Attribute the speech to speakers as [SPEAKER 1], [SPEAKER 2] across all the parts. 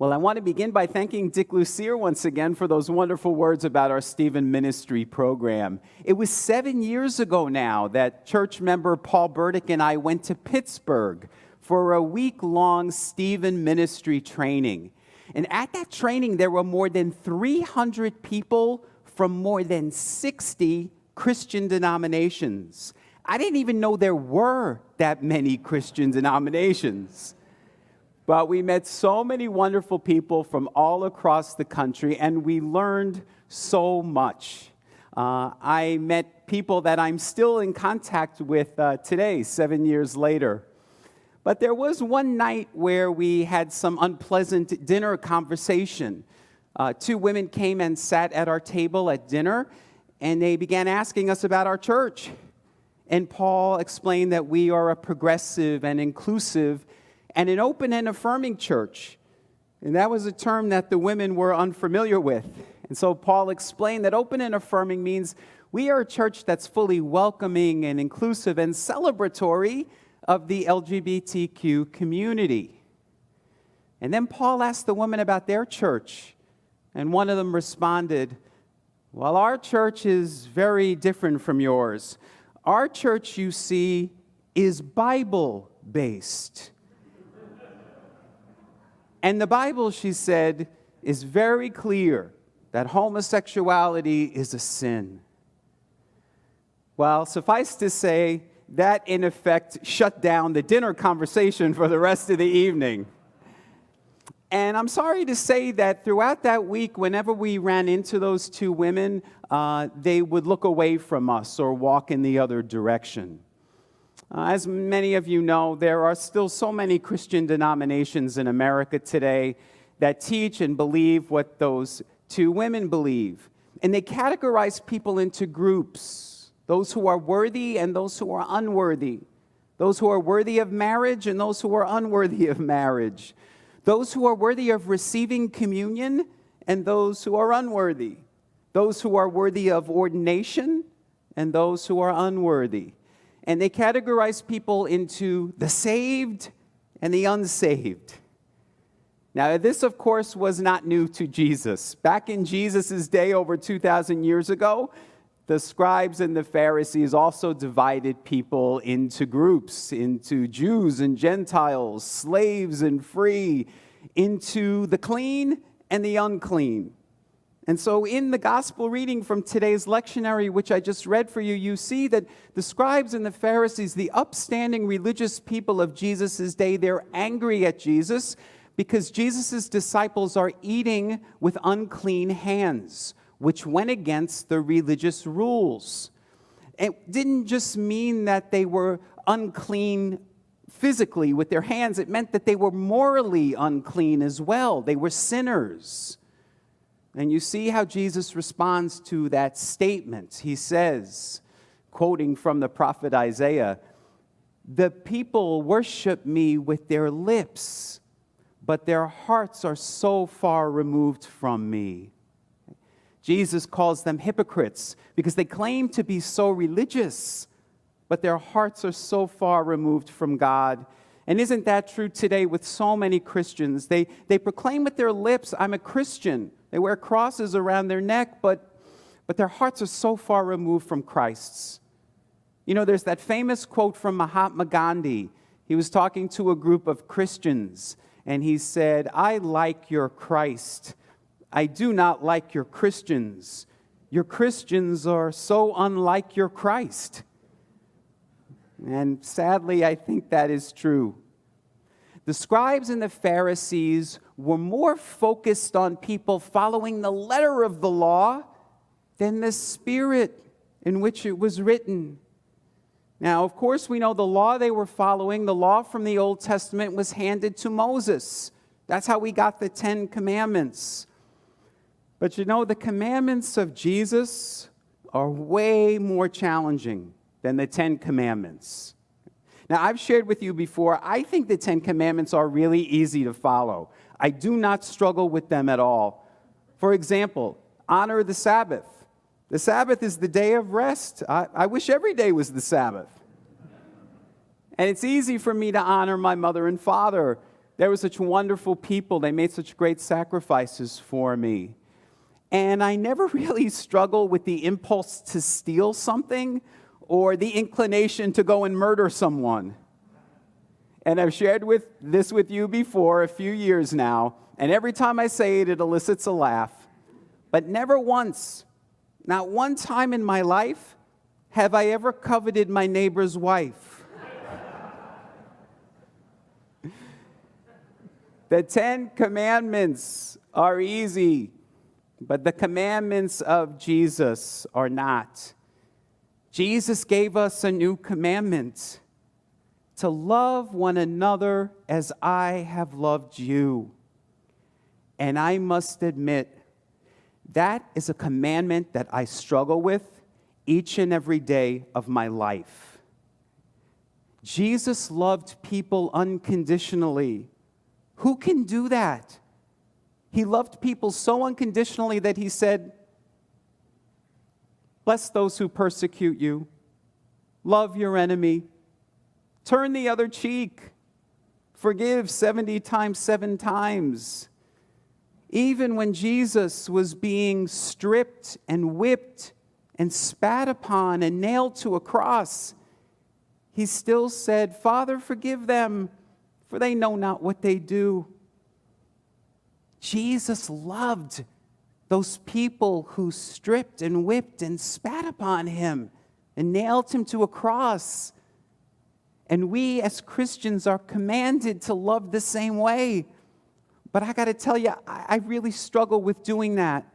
[SPEAKER 1] Well, I want to begin by thanking Dick Lucier once again for those wonderful words about our Stephen Ministry program. It was 7 years ago now that church member Paul Burdick and I went to Pittsburgh for a week-long Stephen Ministry training. And at that training, there were more than 300 people from more than 60 Christian denominations. I didn't even know there were that many Christian denominations. But we met so many wonderful people from all across the country, and we learned so much. I met people that I'm still in contact with today, 7 years later. But there was one night where we had some unpleasant dinner conversation. Two women came and sat at our table at dinner, and they began asking us about our church. And Paul explained that we are a progressive and inclusive and an open and affirming church. And that was a term that the women were unfamiliar with. And so Paul explained that open and affirming means we are a church that's fully welcoming and inclusive and celebratory of the LGBTQ community. And then Paul asked the women about their church, and one of them responded, "Well, our church is very different from yours. Our church, you see, is Bible-based." And the Bible, she said, is very clear that homosexuality is a sin. Well, suffice to say, that in effect shut down the dinner conversation for the rest of the evening. And I'm sorry to say that throughout that week, whenever we ran into those two women, they would look away from us or walk in the other direction. As many of you know, there are still so many Christian denominations in America today that teach and believe what those two women believe. And they categorize people into groups, those who are worthy and those who are unworthy, those who are worthy of marriage and those who are unworthy of marriage, those who are worthy of receiving communion and those who are unworthy, those who are worthy of ordination and those who are unworthy. And they categorize people into the saved and the unsaved. Now, this, of course, was not new to Jesus. Back in Jesus' day, over 2,000 years ago, the scribes and the Pharisees also divided people into groups, into Jews and Gentiles, slaves and free, into the clean and the unclean. And so in the gospel reading from today's lectionary, which I just read for you, you see that the scribes and the Pharisees, the upstanding religious people of Jesus' day, they're angry at Jesus because Jesus' disciples are eating with unclean hands, which went against the religious rules. It didn't just mean that they were unclean physically with their hands. It meant that they were morally unclean as well. They were sinners. And you see how Jesus responds to that statement. He says, quoting from the prophet Isaiah, "The people worship me with their lips, but their hearts are so far removed from me." Jesus calls them hypocrites because they claim to be so religious, but their hearts are so far removed from God. And isn't that true today with so many Christians? They proclaim with their lips, "I'm a Christian." They wear crosses around their neck, but their hearts are so far removed from Christ's. You know, there's that famous quote from Mahatma Gandhi. He was talking to a group of Christians, and he said, "I like your Christ. I do not like your Christians. Your Christians are so unlike your Christ." And sadly, I think that is true. The scribes and the Pharisees were more focused on people following the letter of the law than the spirit in which it was written. Now, of course, we know the law they were following, the law from the Old Testament, was handed to Moses. That's how we got the 10 Commandments. But you know, the commandments of Jesus are way more challenging than the 10 Commandments. Now, I've shared with you before, I think the 10 Commandments are really easy to follow. I do not struggle with them at all. For example, honor the Sabbath. The Sabbath is the day of rest. I wish every day was the Sabbath. And it's easy for me to honor my mother and father. They were such wonderful people. They made such great sacrifices for me. And I never really struggled with the impulse to steal something or the inclination to go and murder someone. And I've shared this with you before, a few years now, and every time I say it, it elicits a laugh. But never once, not one time in my life, have I ever coveted my neighbor's wife. The 10 Commandments are easy, but the commandments of Jesus are not. Jesus gave us a new commandment: to love one another as I have loved you. And I must admit, that is a commandment that I struggle with each and every day of my life. Jesus loved people unconditionally. Who can do that? He loved people so unconditionally that he said, bless those who persecute you. Love your enemy. Turn the other cheek. Forgive 70 times, 7 times. Even when Jesus was being stripped and whipped and spat upon and nailed to a cross, he still said, Father, forgive them, for they know not what they do. Jesus loved those people who stripped and whipped and spat upon him and nailed him to a cross. And we as Christians are commanded to love the same way. But I got to tell you, I really struggle with doing that.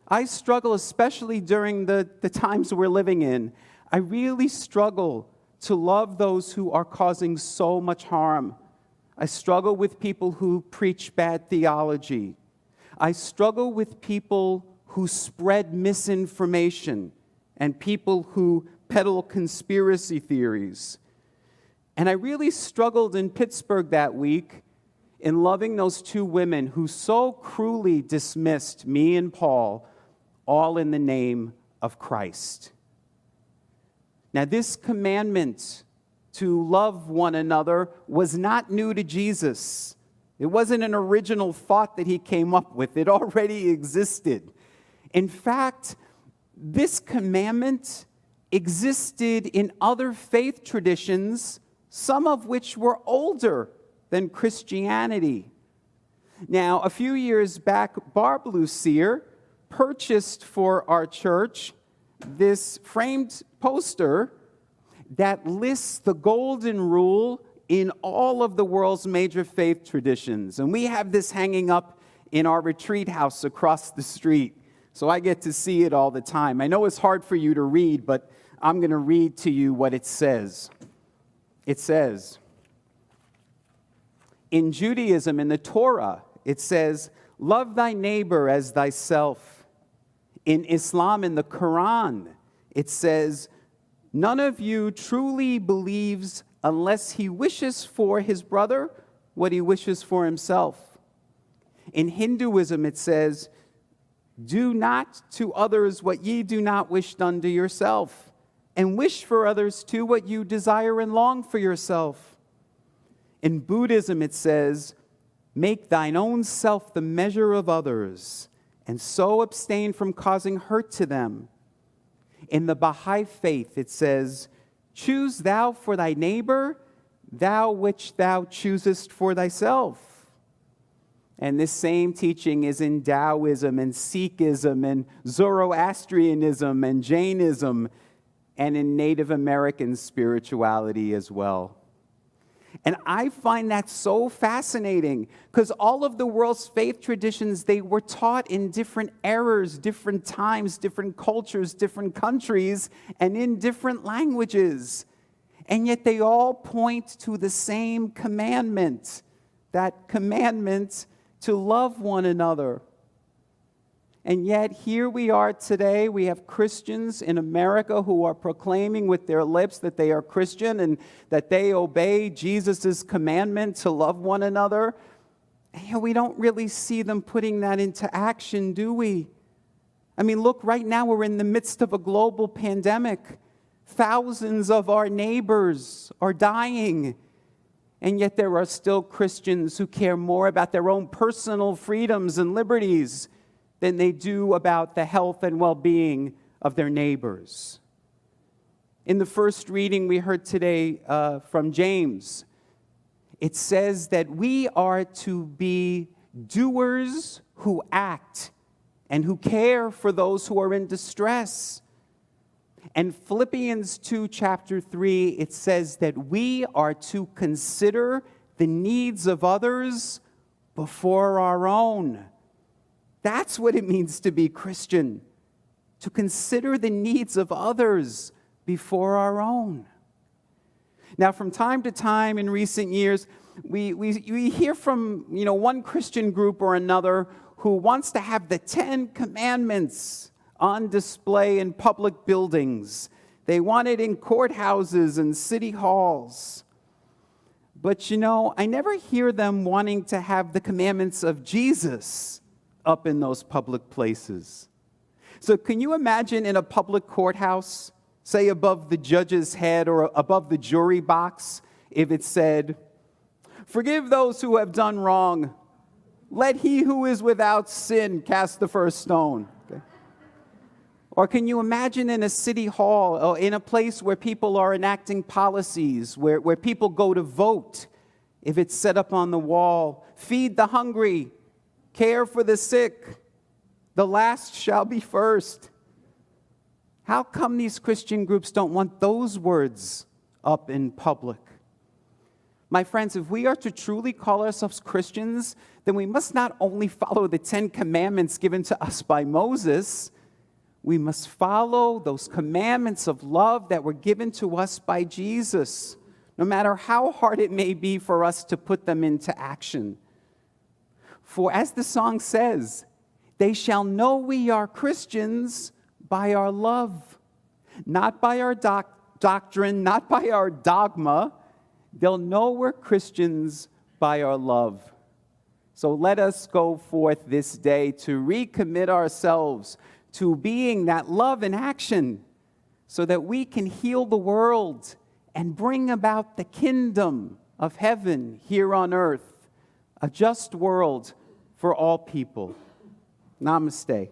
[SPEAKER 1] I struggle, especially during the times we're living in. I really struggle to love those who are causing so much harm. I struggle with people who preach bad theology. I struggle with people who spread misinformation and people who peddle conspiracy theories. And I really struggled in Pittsburgh that week in loving those 2 women who so cruelly dismissed me and Paul, all in the name of Christ. Now, this commandment to love one another was not new to Jesus. It wasn't an original thought that he came up with. It already existed. In fact, this commandment existed in other faith traditions, some of which were older than Christianity. Now, a few years back, Barb Lucier purchased for our church this framed poster that lists the golden rule in all of the world's major faith traditions. And we have this hanging up in our retreat house across the street, so I get to see it all the time. I know it's hard for you to read, but I'm going to read to you what it says. It says, in Judaism, in the Torah, it says, love thy neighbor as thyself. In Islam, in the Quran, it says, none of you truly believes unless he wishes for his brother what he wishes for himself. In Hinduism, it says, do not to others what ye do not wish done to yourself, and wish for others too what you desire and long for yourself. In Buddhism, it says, make thine own self the measure of others, and so abstain from causing hurt to them. In the Baha'i faith, it says, choose thou for thy neighbor thou which thou choosest for thyself. And this same teaching is in Taoism and Sikhism and Zoroastrianism and Jainism and in Native American spirituality as well. And I find that so fascinating because all of the world's faith traditions, they were taught in different eras, different times, different cultures, different countries, and in different languages. And yet they all point to the same commandment, that commandment to love one another. And yet here we are today, we have Christians in America who are proclaiming with their lips that they are Christian and that they obey Jesus' commandment to love one another. And we don't really see them putting that into action, do we? I mean, look, right now we're in the midst of a global pandemic. Thousands of our neighbors are dying. And yet there are still Christians who care more about their own personal freedoms and liberties than they do about the health and well-being of their neighbors. In the first reading we heard today from James, it says that we are to be doers who act and who care for those who are in distress. And Philippians 2, chapter 3, it says that we are to consider the needs of others before our own. That's what it means to be Christian, to consider the needs of others before our own. Now, from time to time in recent years, we hear from one Christian group or another who wants to have the 10 commandments on display in public buildings. They want it in courthouses and city halls. But I never hear them wanting to have the commandments of Jesus up in those public places. So can you imagine in a public courthouse, say above the judge's head or above the jury box, if it said, "Forgive those who have done wrong. Let he who is without sin cast the first stone." Okay. Or can you imagine in a city hall, or in a place where people are enacting policies, where people go to vote, if it's set up on the wall, "Feed the hungry, care for the sick, the last shall be first." How come these Christian groups don't want those words up in public? My friends, if we are to truly call ourselves Christians, then we must not only follow the 10 commandments given to us by Moses, we must follow those commandments of love that were given to us by Jesus, no matter how hard it may be for us to put them into action. For as the song says, "They shall know we are Christians by our love," not by our doctrine, not by our dogma. They'll know we're Christians by our love. So let us go forth this day to recommit ourselves to being that love in action, so that we can heal the world and bring about the kingdom of heaven here on earth, a just world for all people. Namaste.